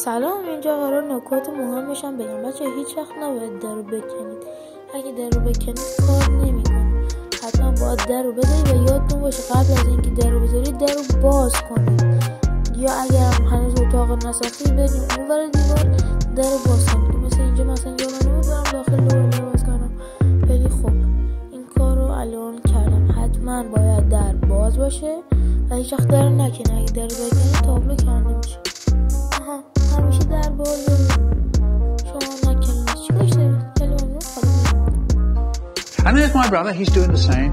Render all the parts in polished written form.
سلام، اینجا قرار نکات مهمشم بگم. بچه هیچ وقت نباید در رو بکنید. اگه در رو بکنید کار نمیکنه. حتما باید در رو بذارید و یادتون باشه قبل از اینکه در رو بذارید در رو باز کنید، یا اگر هنوز اتاق نساختید برید اونور دیوار در رو باز کنید. مثل اینجا من نمی‌برم داخل رو باز کنم. ولی خب این کار رو الان کردم. حتما باید در باز باشه و هیچ وقت در رو نکنید. اگه در رو بکنید تابلو کنده میشه. همیشه در باز شما نکنید. چی کاش دارید؟ خیلی ممنون. And there's my brother, he's doing the same.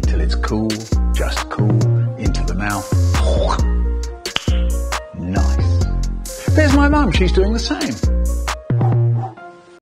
Till it's cool, just cool, into the mouth. Nice. There's my mum, she's doing the same.